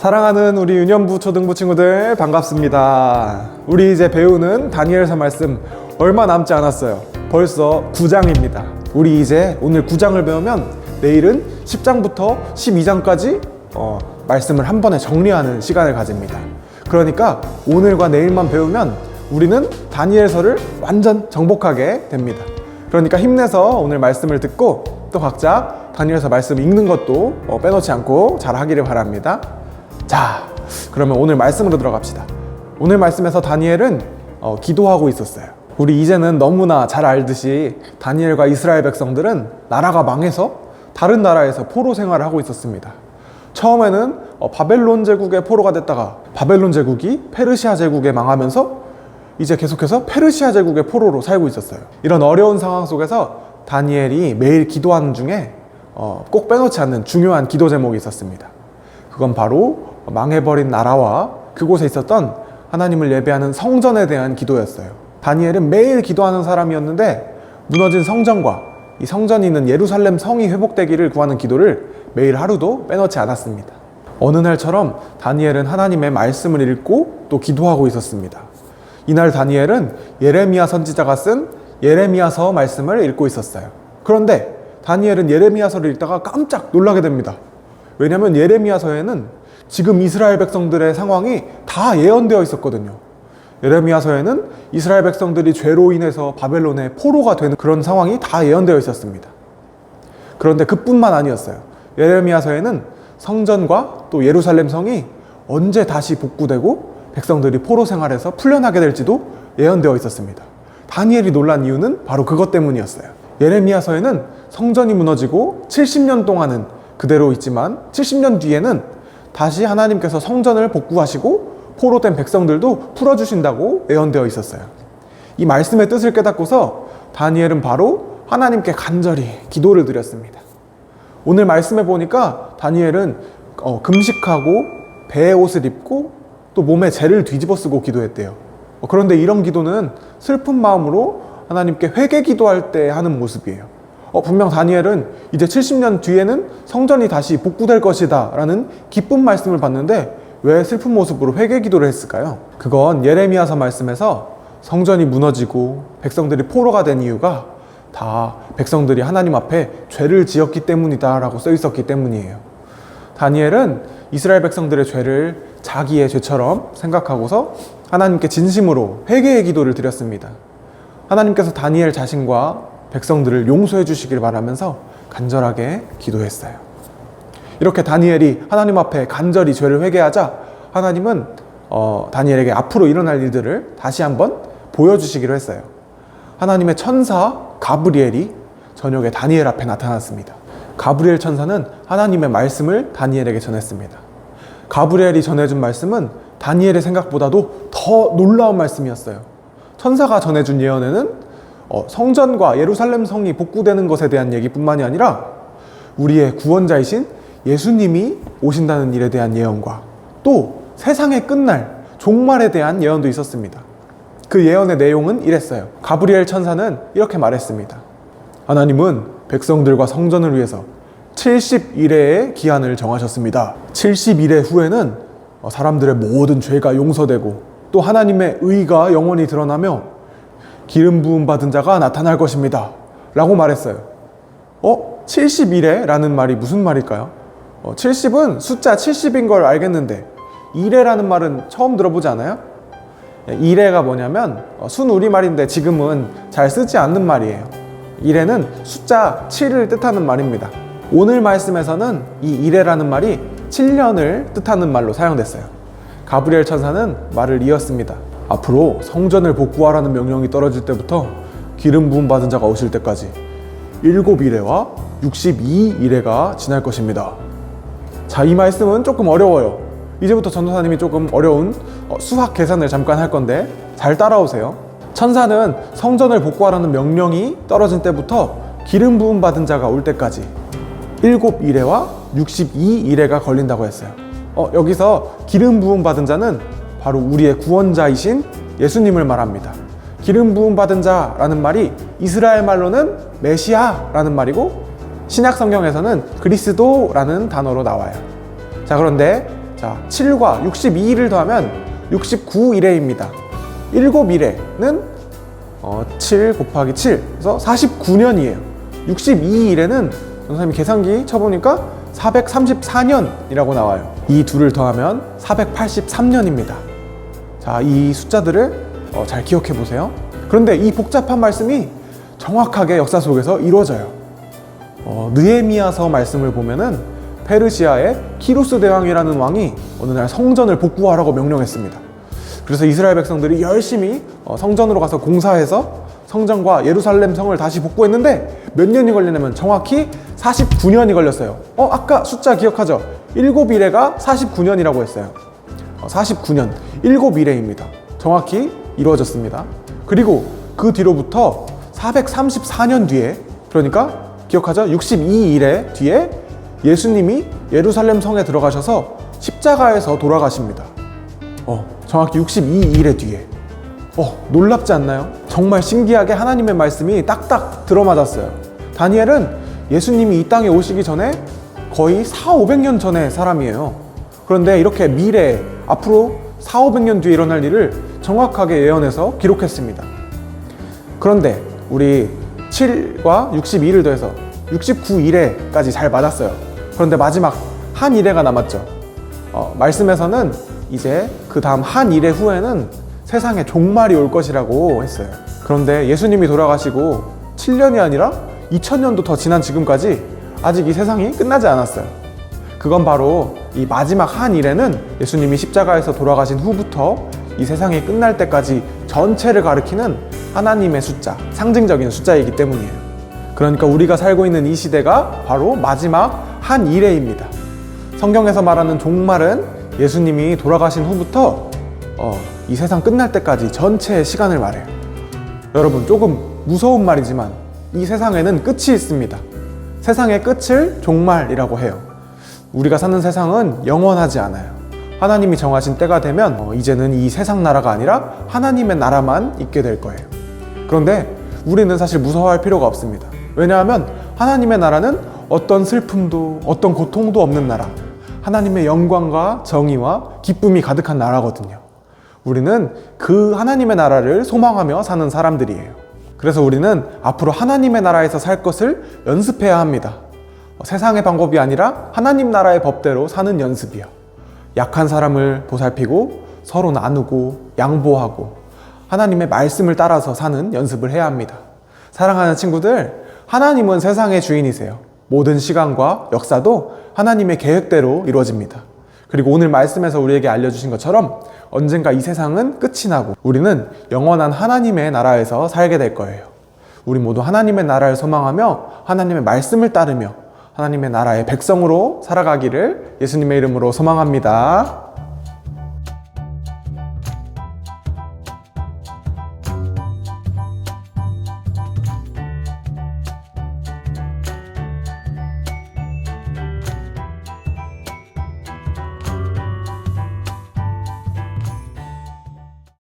사랑하는 우리 유년부 초등부 친구들 반갑습니다. 우리 이제 배우는 다니엘서 말씀 얼마 남지 않았어요. 벌써 9장입니다. 우리 이제 오늘 9장을 배우면 내일은 10장부터 12장까지 말씀을 한 번에 정리하는 시간을 가집니다. 그러니까 오늘과 내일만 배우면 우리는 다니엘서를 완전 정복하게 됩니다. 그러니까 힘내서 오늘 말씀을 듣고 또 각자 다니엘서 말씀 읽는 것도 빼놓지 않고 잘 하기를 바랍니다. 자, 그러면 오늘 말씀으로 들어갑시다. 오늘 말씀에서 다니엘은 기도하고 있었어요. 우리 이제는 너무나 잘 알듯이 다니엘과 이스라엘 백성들은 나라가 망해서 다른 나라에서 포로 생활을 하고 있었습니다. 처음에는 바벨론 제국의 포로가 됐다가 바벨론 제국이 페르시아 제국에 망하면서 이제 계속해서 페르시아 제국의 포로로 살고 있었어요. 이런 어려운 상황 속에서 다니엘이 매일 기도하는 중에 꼭 빼놓지 않는 중요한 기도 제목이 있었습니다. 그건 바로 망해버린 나라와 그곳에 있었던 하나님을 예배하는 성전에 대한 기도였어요. 다니엘은 매일 기도하는 사람이었는데 무너진 성전과 이 성전이 있는 예루살렘 성이 회복되기를 구하는 기도를 매일 하루도 빼놓지 않았습니다. 어느 날처럼 다니엘은 하나님의 말씀을 읽고 또 기도하고 있었습니다. 이날 다니엘은 예레미야 선지자가 쓴 예레미야서 말씀을 읽고 있었어요. 그런데 다니엘은 예레미야서를 읽다가 깜짝 놀라게 됩니다. 왜냐하면 예레미야서에는 지금 이스라엘 백성들의 상황이 다 예언되어 있었거든요. 예레미야서에는 이스라엘 백성들이 죄로 인해서 바벨론의 포로가 되는 그런 상황이 다 예언되어 있었습니다. 그런데 그뿐만 아니었어요. 예레미야서에는 성전과 또 예루살렘 성이 언제 다시 복구되고 백성들이 포로 생활에서 풀려나게 될지도 예언되어 있었습니다. 다니엘이 놀란 이유는 바로 그것 때문이었어요. 예레미야서에는 성전이 무너지고 70년 동안은 그대로 있지만 70년 뒤에는 다시 하나님께서 성전을 복구하시고 포로된 백성들도 풀어주신다고 예언되어 있었어요. 이 말씀의 뜻을 깨닫고서 다니엘은 바로 하나님께 간절히 기도를 드렸습니다. 오늘 말씀에 보니까 다니엘은 금식하고 배의 옷을 입고 또 몸에 재를 뒤집어 쓰고 기도했대요. 그런데 이런 기도는 슬픈 마음으로 하나님께 회개 기도할 때 하는 모습이에요. 분명 다니엘은 이제 70년 뒤에는 성전이 다시 복구될 것이다 라는 기쁜 말씀을 받는데 왜 슬픈 모습으로 회개 기도를 했을까요? 그건 예레미야서 말씀에서 성전이 무너지고 백성들이 포로가 된 이유가 다 백성들이 하나님 앞에 죄를 지었기 때문이다 라고 써 있었기 때문이에요. 다니엘은 이스라엘 백성들의 죄를 자기의 죄처럼 생각하고서 하나님께 진심으로 회개의 기도를 드렸습니다. 하나님께서 다니엘 자신과 백성들을 용서해 주시길 바라면서 간절하게 기도했어요. 이렇게 다니엘이 하나님 앞에 간절히 죄를 회개하자 하나님은 다니엘에게 앞으로 일어날 일들을 다시 한번 보여주시기로 했어요. 하나님의 천사 가브리엘이 저녁에 다니엘 앞에 나타났습니다. 가브리엘 천사는 하나님의 말씀을 다니엘에게 전했습니다. 가브리엘이 전해준 말씀은 다니엘의 생각보다도 더 놀라운 말씀이었어요. 천사가 전해준 예언에는 성전과 예루살렘 성이 복구되는 것에 대한 얘기뿐만이 아니라 우리의 구원자이신 예수님이 오신다는 일에 대한 예언과 또 세상의 끝날 종말에 대한 예언도 있었습니다. 그 예언의 내용은 이랬어요. 가브리엘 천사는 이렇게 말했습니다. 하나님은 백성들과 성전을 위해서 70일의 기한을 정하셨습니다. 70일의 후에는 사람들의 모든 죄가 용서되고 또 하나님의 의가 영원히 드러나며 기름 부음 받은 자가 나타날 것입니다 라고 말했어요. 70일에 라는 말이 무슨 말일까요? 70은 숫자 70인 걸 알겠는데 일에라는 말은 처음 들어보지 않아요? 일에가 뭐냐면 순우리말인데 지금은 잘 쓰지 않는 말이에요. 일에는 숫자 7을 뜻하는 말입니다. 오늘 말씀에서는 이 일에라는 말이 7년을 뜻하는 말로 사용됐어요. 가브리엘 천사는 말을 이었습니다. 앞으로 성전을 복구하라는 명령이 떨어질 때부터 기름 부음 받은 자가 오실 때까지 7일회와 62일회가 지날 것입니다. 자, 이 말씀은 조금 어려워요. 이제부터 전도사님이 조금 어려운 수학 계산을 잠깐 할 건데 잘 따라오세요. 천사는 성전을 복구하라는 명령이 떨어진 때부터 기름 부음 받은 자가 올 때까지 7일회와 62일회가 걸린다고 했어요. 여기서 기름 부음 받은 자는 바로 우리의 구원자이신 예수님을 말합니다. 기름 부음 받은 자라는 말이 이스라엘 말로는 메시아라는 말이고 신약 성경에서는 그리스도라는 단어로 나와요. 자, 그런데 자, 7과 62일을 더하면 69일해입니다. 7일에는 7 곱하기 7, 그래서 49년이에요. 62일에는 선생님이 계산기 쳐보니까 434년이라고 나와요. 이 둘을 더하면 483년입니다. 자, 이 숫자들을 잘 기억해 보세요. 그런데 이 복잡한 말씀이 정확하게 역사 속에서 이루어져요. 느헤미야서 말씀을 보면은 페르시아의 키루스 대왕이라는 왕이 어느 날 성전을 복구하라고 명령했습니다. 그래서 이스라엘 백성들이 열심히 성전으로 가서 공사해서 성전과 예루살렘 성을 다시 복구했는데 몇 년이 걸리냐면 정확히 49년이 걸렸어요. 아까 숫자 기억하죠? 7일에가 49년이라고 했어요. 49년, 7일에입니다. 정확히 이루어졌습니다. 그리고 그 뒤로부터 434년 뒤에, 그러니까 기억하죠? 62일에 뒤에 예수님이 예루살렘 성에 들어가셔서 십자가에서 돌아가십니다. 정확히 62일의 뒤에. 놀랍지 않나요? 정말 신기하게 하나님의 말씀이 딱딱 들어맞았어요. 다니엘은 예수님이 이 땅에 오시기 전에 거의 400~500년 전의 사람이에요. 그런데 이렇게 미래, 앞으로 400~500년 뒤에 일어날 일을 정확하게 예언해서 기록했습니다. 그런데 우리 7과 62일을 더해서 69일에까지 잘 맞았어요. 그런데 마지막 한 일회가 남았죠. 말씀에서는 이제 그 다음 한 일회 후에는 세상에 종말이 올 것이라고 했어요. 그런데 예수님이 돌아가시고 7년이 아니라 2000년도 더 지난 지금까지 아직 이 세상이 끝나지 않았어요. 그건 바로 이 마지막 한 일회는 예수님이 십자가에서 돌아가신 후부터 이 세상이 끝날 때까지 전체를 가리키는 하나님의 숫자, 상징적인 숫자이기 때문이에요. 그러니까 우리가 살고 있는 이 시대가 바로 마지막 한 일회입니다. 성경에서 말하는 종말은 예수님이 돌아가신 후부터 이 세상 끝날 때까지 전체의 시간을 말해요. 여러분, 조금 무서운 말이지만 이 세상에는 끝이 있습니다. 세상의 끝을 종말이라고 해요. 우리가 사는 세상은 영원하지 않아요. 하나님이 정하신 때가 되면 이제는 이 세상 나라가 아니라 하나님의 나라만 있게 될 거예요. 그런데 우리는 사실 무서워할 필요가 없습니다. 왜냐하면 하나님의 나라는 어떤 슬픔도 어떤 고통도 없는 나라, 하나님의 영광과 정의와 기쁨이 가득한 나라거든요. 우리는 그 하나님의 나라를 소망하며 사는 사람들이에요. 그래서 우리는 앞으로 하나님의 나라에서 살 것을 연습해야 합니다. 세상의 방법이 아니라 하나님 나라의 법대로 사는 연습이요. 약한 사람을 보살피고 서로 나누고 양보하고 하나님의 말씀을 따라서 사는 연습을 해야 합니다. 사랑하는 친구들, 하나님은 세상의 주인이세요. 모든 시간과 역사도 하나님의 계획대로 이루어집니다. 그리고 오늘 말씀에서 우리에게 알려주신 것처럼 언젠가 이 세상은 끝이 나고 우리는 영원한 하나님의 나라에서 살게 될 거예요. 우리 모두 하나님의 나라를 소망하며 하나님의 말씀을 따르며 하나님의 나라의 백성으로 살아가기를 예수님의 이름으로 소망합니다.